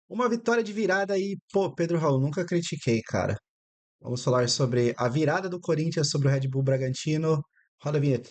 Uma vitória de virada e, pô, Pedro Raul, nunca critiquei, cara. Vamos falar sobre a virada do Corinthians sobre o Red Bull Bragantino. Roda a vinheta.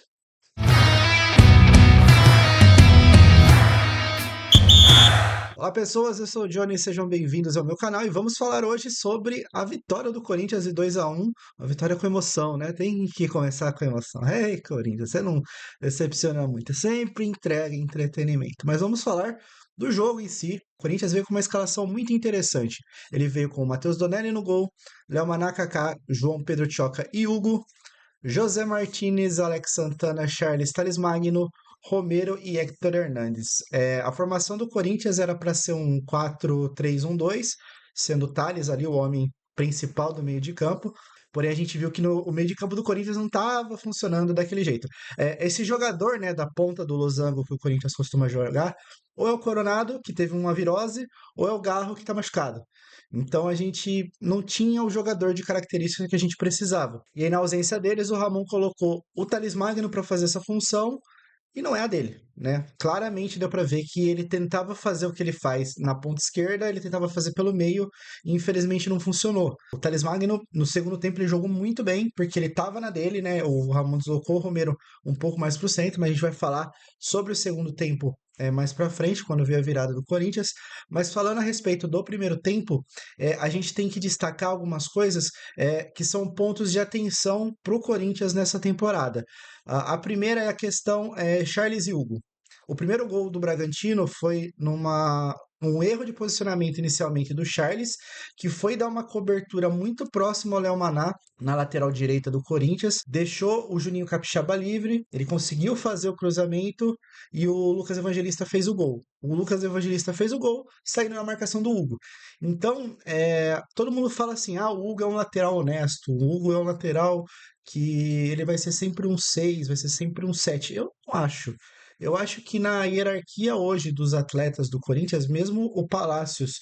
Olá, pessoas, eu sou o Johnny, sejam bem-vindos ao meu canal e vamos falar hoje sobre a vitória do Corinthians de 2-1, uma vitória com emoção, né? Tem que começar com emoção. Ei, Corinthians, você não decepciona muito, sempre entrega entretenimento. Mas vamos falar do jogo em si. O Corinthians veio com uma escalação muito interessante. Ele veio com o Matheus Donelli no gol, Léo Maná, Kaká, João Pedro Tchoca e Hugo, José Martinez, Alex Santana, Charles Talismagno, Magno, Romero e Héctor Hernandes. A formação do Corinthians era para ser um 4-3-1-2, sendo o Thales ali o homem principal do meio de campo. Porém, a gente viu que o meio de campo do Corinthians não estava funcionando daquele jeito. Esse jogador, né, da ponta do losango que o Corinthians costuma jogar, ou é o Coronado, que teve uma virose, ou é o Garro, que está machucado. Então a gente não tinha o jogador de característica que a gente precisava. E aí, na ausência deles, o Ramon colocou o Thales Magno para fazer essa função e não é a dele, né? Claramente deu para ver que ele tentava fazer o que ele faz na ponta esquerda, ele tentava fazer pelo meio e infelizmente não funcionou. O Thales Magno, no segundo tempo, ele jogou muito bem, porque ele estava na dele, né? O Ramon deslocou o Romero um pouco mais para o centro, mas a gente vai falar sobre o segundo tempo mais para frente, quando vier a virada do Corinthians. Mas falando a respeito do primeiro tempo, a gente tem que destacar algumas coisas que são pontos de atenção para o Corinthians nessa temporada. A primeira é a questão Charles e Hugo. O primeiro gol do Bragantino foi um erro de posicionamento inicialmente do Charles, que foi dar uma cobertura muito próxima ao Léo Maná, na lateral direita do Corinthians, deixou o Juninho Capixaba livre, ele conseguiu fazer o cruzamento e o Lucas Evangelista fez o gol. O Lucas Evangelista fez o gol, saindo na marcação do Hugo. Então, todo mundo fala assim: ah, o Hugo é um lateral honesto, o Hugo é um lateral que ele vai ser sempre um 6, vai ser sempre um 7. Eu não acho. Eu acho que na hierarquia hoje dos atletas do Corinthians, mesmo o Palácios,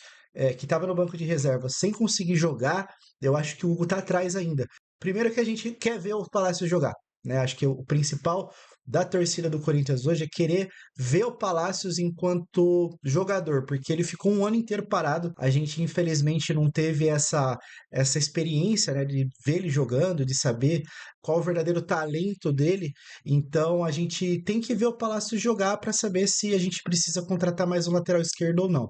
que estava no banco de reserva, sem conseguir jogar, eu acho que o Hugo está atrás ainda. Primeiro que a gente quer ver o Palácios jogar, né? Acho que o principal da torcida do Corinthians hoje é querer ver o Palácios enquanto jogador, porque ele ficou um ano inteiro parado. A gente, infelizmente, não teve essa experiência, né, de ver ele jogando, de saber qual o verdadeiro talento dele. Então, a gente tem que ver o Palácio jogar para saber se a gente precisa contratar mais um lateral esquerdo ou não.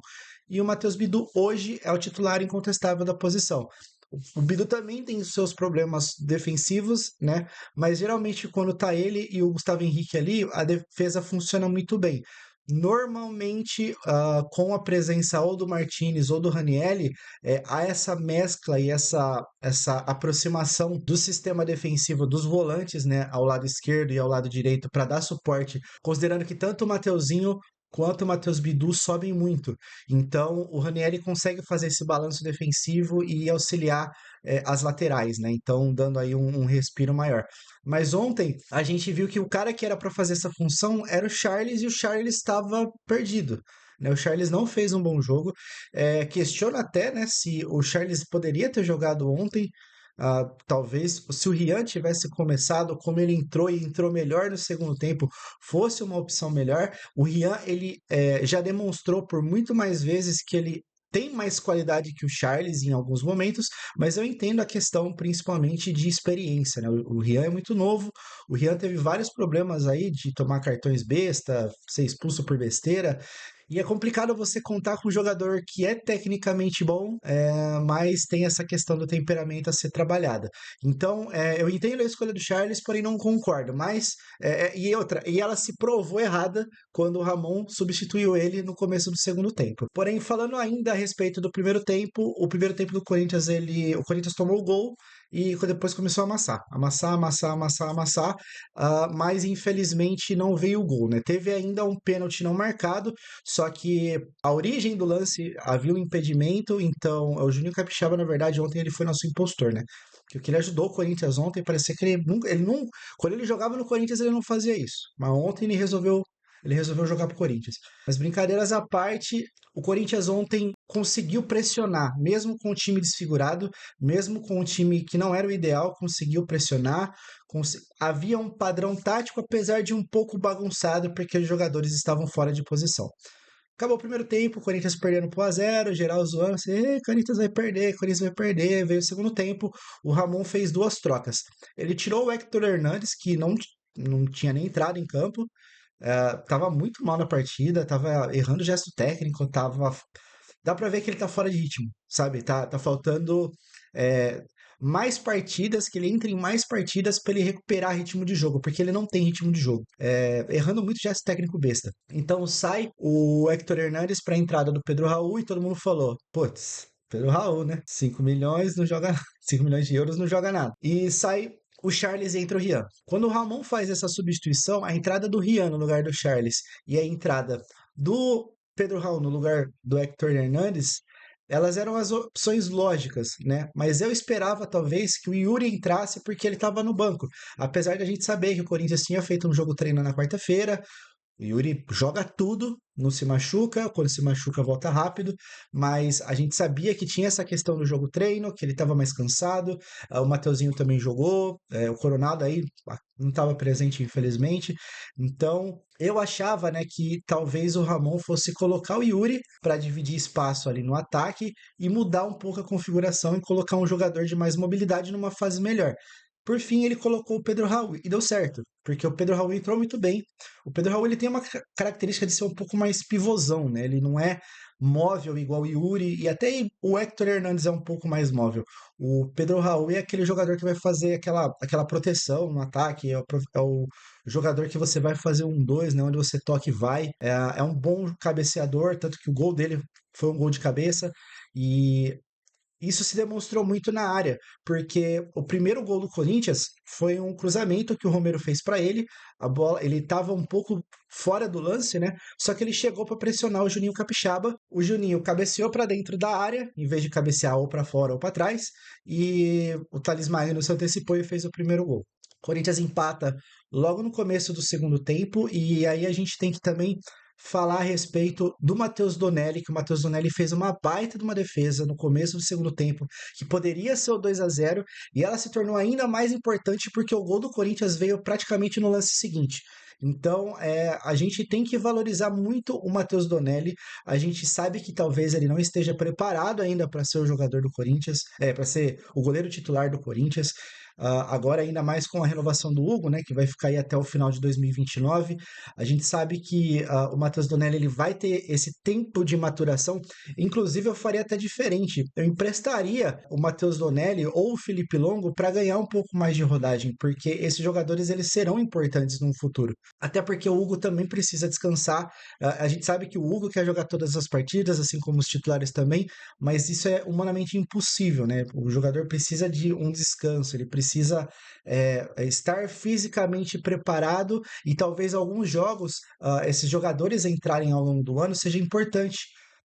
E o Matheus Bidu hoje é o titular incontestável da posição. O Bidu também tem os seus problemas defensivos, né? Mas geralmente quando tá ele e o Gustavo Henrique ali, a defesa funciona muito bem. Normalmente, com a presença ou do Martinez ou do Ranielli, há essa mescla e essa aproximação do sistema defensivo dos volantes, né, ao lado esquerdo e ao lado direito para dar suporte, considerando que tanto o Mateuzinho quanto o Matheus Bidu sobem muito. Então, o Ranieri consegue fazer esse balanço defensivo e auxiliar as laterais, né? Então, dando aí um respiro maior. Mas ontem a gente viu que o cara que era para fazer essa função era o Charles e o Charles estava perdido. Né? O Charles não fez um bom jogo. Questiona até, né, se o Charles poderia ter jogado ontem. Talvez se o Rian tivesse começado como ele entrou e entrou melhor no segundo tempo, fosse uma opção melhor. O Rian ele já demonstrou por muito mais vezes que ele tem mais qualidade que o Charles em alguns momentos, mas eu entendo a questão principalmente de experiência, né? O Rian é muito novo, o Rian teve vários problemas aí de tomar cartões besta, ser expulso por besteira, e é complicado você contar com um jogador que é tecnicamente bom, mas tem essa questão do temperamento a ser trabalhada. Então, eu entendo a escolha do Charles, porém não concordo. E ela se provou errada quando o Ramon substituiu ele no começo do segundo tempo. Porém, falando ainda a respeito do primeiro tempo, o primeiro tempo do Corinthians, o Corinthians tomou o gol e depois começou a amassar, mas infelizmente não veio o gol, né? Teve ainda um pênalti não marcado, só que a origem do lance havia um impedimento, então o Juninho Capixaba, na verdade, ontem ele foi nosso impostor, né? Porque ele ajudou o Corinthians ontem, parecia que ele não, quando ele jogava no Corinthians ele não fazia isso, mas ontem ele resolveu jogar pro Corinthians. Mas brincadeiras à parte, o Corinthians ontem conseguiu pressionar, mesmo com o time desfigurado, mesmo com o time que não era o ideal, conseguiu pressionar. Havia um padrão tático, apesar de um pouco bagunçado, porque os jogadores estavam fora de posição. Acabou o primeiro tempo, o Corinthians perdendo por 1-0, geral zoando, assim, Corinthians vai perder, Corinthians vai perder. Veio o segundo tempo, o Ramon fez duas trocas. Ele tirou o Hector Hernandes, que não tinha nem entrado em campo, tava muito mal na partida, tava errando gesto técnico, tava. Dá pra ver que ele tá fora de ritmo, sabe? Tá faltando é, mais partidas, que ele entre em mais partidas pra ele recuperar ritmo de jogo, porque ele não tem ritmo de jogo. Errando muito gesto técnico besta. Então sai o Hector Hernandes pra entrada do Pedro Raul e todo mundo falou: putz, Pedro Raul, né? 5 milhões não joga 5 milhões de euros não joga nada. E sai o Charles e entra o Rian. Quando o Ramon faz essa substituição, a entrada do Rian no lugar do Charles e a entrada do Pedro Raul no lugar do Hector Hernandes, elas eram as opções lógicas, né? Mas eu esperava talvez que o Yuri entrasse porque ele estava no banco. Apesar de a gente saber que o Corinthians tinha feito um jogo treino na quarta-feira, o Yuri joga tudo, não se machuca, quando se machuca volta rápido, mas a gente sabia que tinha essa questão do jogo treino, que ele estava mais cansado, o Mateuzinho também jogou, o Coronado aí não estava presente, infelizmente, então eu achava, né, que talvez o Ramon fosse colocar o Yuri para dividir espaço ali no ataque e mudar um pouco a configuração e colocar um jogador de mais mobilidade numa fase melhor. Por fim, ele colocou o Pedro Raul e deu certo, porque o Pedro Raul entrou muito bem. O Pedro Raul ele tem uma característica de ser um pouco mais pivôzão, né? Ele não é móvel igual o Yuri e até o Hector Hernandes é um pouco mais móvel. O Pedro Raul é aquele jogador que vai fazer aquela proteção no ataque, é o jogador que você vai fazer um dois, né? Onde você toca e vai. É um bom cabeceador, tanto que o gol dele foi um gol de cabeça. E isso se demonstrou muito na área, porque o primeiro gol do Corinthians foi um cruzamento que o Romero fez para ele. A bola, ele estava um pouco fora do lance, né? Só que ele chegou para pressionar o Juninho Capixaba. O Juninho cabeceou para dentro da área, em vez de cabecear ou para fora ou para trás, e o Thales Magno se antecipou e fez o primeiro gol. O Corinthians empata logo no começo do segundo tempo, e aí a gente tem que também falar a respeito do Matheus Donelli, que o Matheus Donelli fez uma baita de uma defesa no começo do segundo tempo, que poderia ser o 2-0 e ela se tornou ainda mais importante porque o gol do Corinthians veio praticamente no lance seguinte. Então, a gente tem que valorizar muito o Matheus Donelli. A gente sabe que talvez ele não esteja preparado ainda para ser o jogador do Corinthians, para ser o goleiro titular do Corinthians. Agora, ainda mais com a renovação do Hugo, né, que vai ficar aí até o final de 2029, a gente sabe que o Matheus Donelli ele vai ter esse tempo de maturação. Inclusive, eu faria até diferente. Eu emprestaria o Matheus Donelli ou o Felipe Longo para ganhar um pouco mais de rodagem, porque esses jogadores eles serão importantes no futuro. Até porque o Hugo também precisa descansar. A gente sabe que o Hugo quer jogar todas as partidas, assim como os titulares também, mas isso é humanamente impossível, né? O jogador precisa de um descanso, ele precisa estar fisicamente preparado e talvez alguns jogos, esses jogadores entrarem ao longo do ano seja importante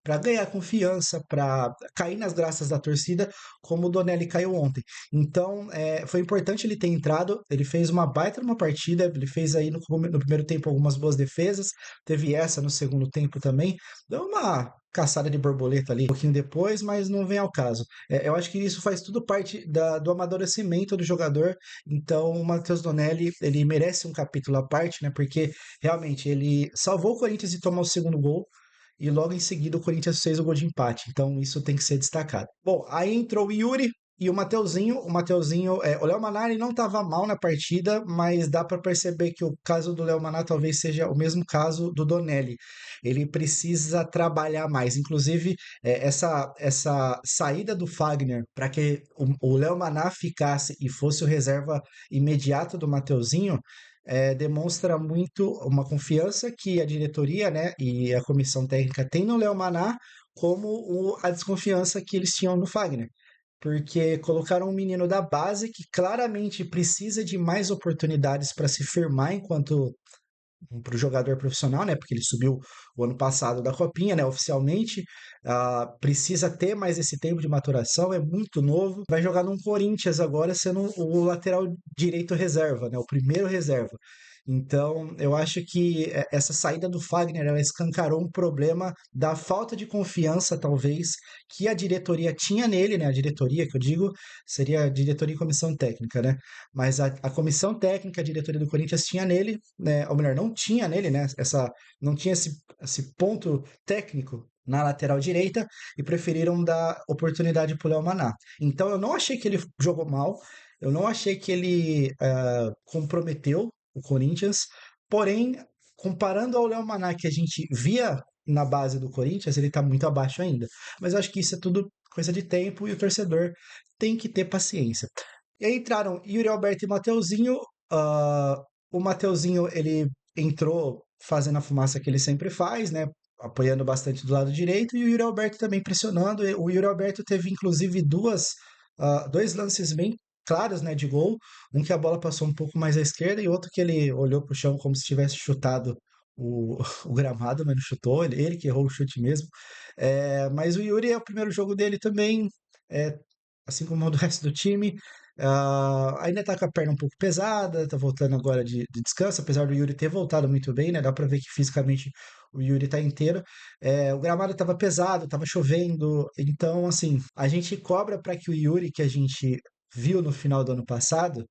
para ganhar confiança, para cair nas graças da torcida, como o Donelli caiu ontem. Então, foi importante ele ter entrado, ele fez uma baita numa partida, ele fez aí no primeiro tempo algumas boas defesas, teve essa no segundo tempo também, deu uma caçada de borboleta ali um pouquinho depois, mas não vem ao caso. Eu acho que isso faz tudo parte do amadurecimento do jogador, então o Matheus Donelli, ele merece um capítulo à parte, né, porque realmente ele salvou o Corinthians de tomar o segundo gol, e logo em seguida o Corinthians fez o gol de empate. Então isso tem que ser destacado. Bom, aí entrou o Yuri e o Mateuzinho. O Léo Manari não estava mal na partida, mas dá para perceber que o caso do Léo Maná talvez seja o mesmo caso do Donelli. Ele precisa trabalhar mais. Inclusive, essa saída do Fagner para que o Léo Maná ficasse e fosse o reserva imediato do Mateuzinho demonstra muito uma confiança que a diretoria, né, e a comissão técnica tem no Léo Maná, como a desconfiança que eles tinham no Fagner. Porque colocaram um menino da base que claramente precisa de mais oportunidades para se firmar enquanto para o jogador profissional, né? Porque ele subiu o ano passado da Copinha, né? Oficialmente, precisa ter mais esse tempo de maturação, é muito novo. Vai jogar num Corinthians agora, sendo o lateral direito reserva, né? O primeiro reserva. Então, eu acho que essa saída do Fagner, ela escancarou um problema da falta de confiança, talvez, que a diretoria tinha nele, né? A diretoria, que eu digo, seria a diretoria e comissão técnica, né? Mas a comissão técnica, a diretoria do Corinthians tinha nele, né? Ou melhor, não tinha nele, né? Não tinha esse ponto técnico na lateral direita e preferiram dar oportunidade para o Léo Maná. Então, eu não achei que ele jogou mal, eu não achei que ele comprometeu o Corinthians, porém, comparando ao Léo Maná que a gente via na base do Corinthians, ele tá muito abaixo ainda. Mas eu acho que isso é tudo coisa de tempo e o torcedor tem que ter paciência. E aí entraram Yuri Alberto e Mateuzinho. ah, o Mateuzinho, ele entrou fazendo a fumaça que ele sempre faz, né? Apoiando bastante do lado direito, e o Yuri Alberto também pressionando. O Yuri Alberto teve, inclusive, dois lances bem claros, né, de gol. Um que a bola passou um pouco mais à esquerda e outro que ele olhou para o chão como se tivesse chutado o gramado, mas não chutou. Ele que errou o chute mesmo. Mas o Yuri é o primeiro jogo dele também, é, assim como o do resto do time. Ainda tá com a perna um pouco pesada, tá voltando agora de descanso, apesar do Yuri ter voltado muito bem, né? Dá pra ver que fisicamente o Yuri tá inteiro. O gramado tava pesado, tava chovendo, então, assim, a gente cobra para que o Yuri que a gente viu no final do ano passado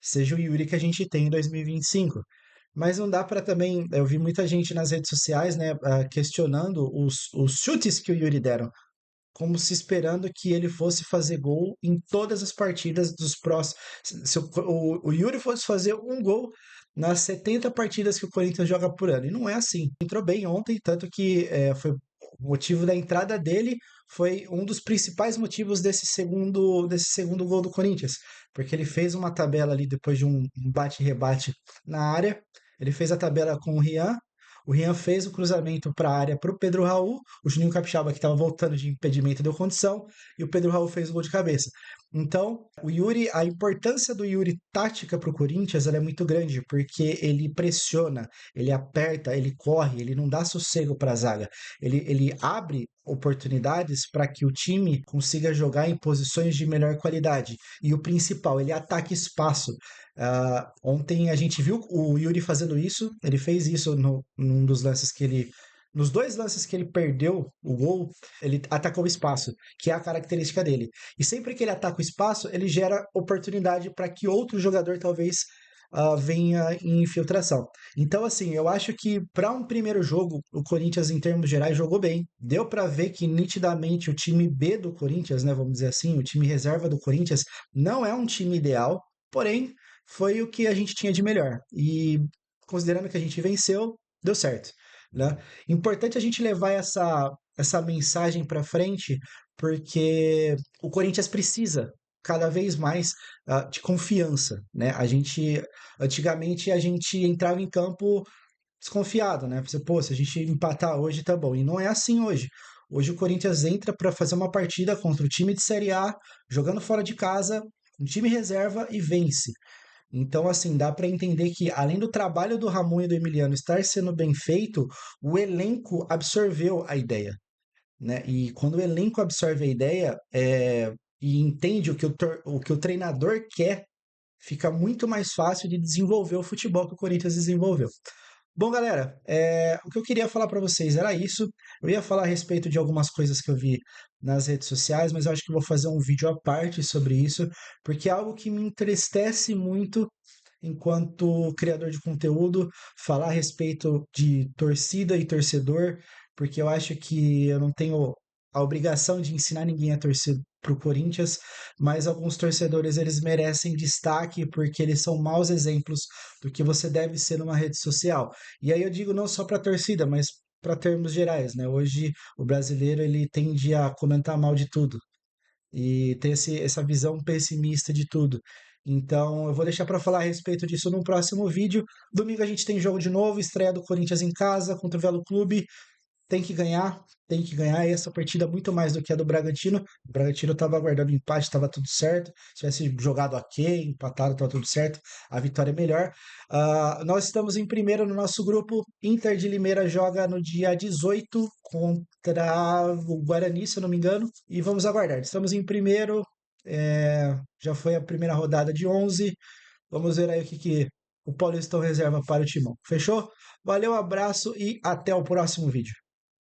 seja o Yuri que a gente tem em 2025. Mas não dá para também. Eu vi muita gente nas redes sociais, né, questionando os chutes que o Yuri deram como se esperando que ele fosse fazer gol em todas as partidas dos próximos. Se o Yuri fosse fazer um gol nas 70 partidas que o Corinthians joga por ano. E não é assim. Entrou bem ontem, tanto que foi o motivo da entrada dele foi um dos principais motivos desse segundo gol do Corinthians, porque ele fez uma tabela ali depois de um bate-rebate na área. Ele fez a tabela com o Rian fez o cruzamento para a área para o Pedro Raul, o Juninho Capixaba, que estava voltando de impedimento, deu condição, e o Pedro Raul fez o gol de cabeça. Então, o Yuri, a importância do Yuri tática para o Corinthians ela é muito grande, porque ele pressiona, ele aperta, ele corre, ele não dá sossego para a zaga. Ele abre oportunidades para que o time consiga jogar em posições de melhor qualidade. E o principal, ele ataca espaço. Ontem a gente viu o Yuri fazendo isso, ele fez isso num dos lances que ele. Nos dois lances que ele perdeu o gol, ele atacou o espaço, que é a característica dele. E sempre que ele ataca o espaço, ele gera oportunidade para que outro jogador talvez venha em infiltração. Então, assim, eu acho que para um primeiro jogo, o Corinthians, em termos gerais, jogou bem. Deu para ver que nitidamente o time B do Corinthians, né, vamos dizer assim, o time reserva do Corinthians, não é um time ideal, porém foi o que a gente tinha de melhor. E considerando que a gente venceu, deu certo, né? Importante a gente levar essa mensagem para frente, porque o Corinthians precisa cada vez mais de confiança, né? Antigamente a gente entrava em campo desconfiado, né? Você, pô, se a gente empatar hoje tá bom. E não é assim hoje. Hoje o Corinthians entra para fazer uma partida contra o time de Série A, jogando fora de casa, um time reserva e vence. Então, assim, dá para entender que, além do trabalho do Ramon e do Emiliano estar sendo bem feito, o elenco absorveu a ideia, né? E quando o elenco absorve a ideia e entende o que o treinador quer, fica muito mais fácil de desenvolver o futebol que o Corinthians desenvolveu. Bom, galera, o que eu queria falar para vocês era isso. Eu ia falar a respeito de algumas coisas que eu vi nas redes sociais, mas eu acho que eu vou fazer um vídeo à parte sobre isso, porque é algo que me entristece muito enquanto criador de conteúdo, falar a respeito de torcida e torcedor, porque eu acho que eu não tenho a obrigação de ensinar ninguém a torcer para o Corinthians, mas alguns torcedores eles merecem destaque porque eles são maus exemplos do que você deve ser numa rede social. E aí eu digo não só para a torcida, mas para termos gerais, né? Hoje o brasileiro ele tende a comentar mal de tudo e ter essa visão pessimista de tudo. Então, eu vou deixar para falar a respeito disso no próximo vídeo. Domingo a gente tem jogo de novo, estreia do Corinthians em casa contra o Velo Clube. Tem que ganhar essa partida muito mais do que a do Bragantino. O Bragantino estava aguardando empate, estava tudo certo. Se tivesse jogado ok, empatado, estava tudo certo. A vitória é melhor. Nós estamos em primeiro no nosso grupo. Inter de Limeira joga no dia 18 contra o Guarani, se eu não me engano. E vamos aguardar. Estamos em primeiro. Já foi a primeira rodada de 11. Vamos ver aí o que o Paulistão reserva para o Timão. Fechou? Valeu, abraço e até o próximo vídeo.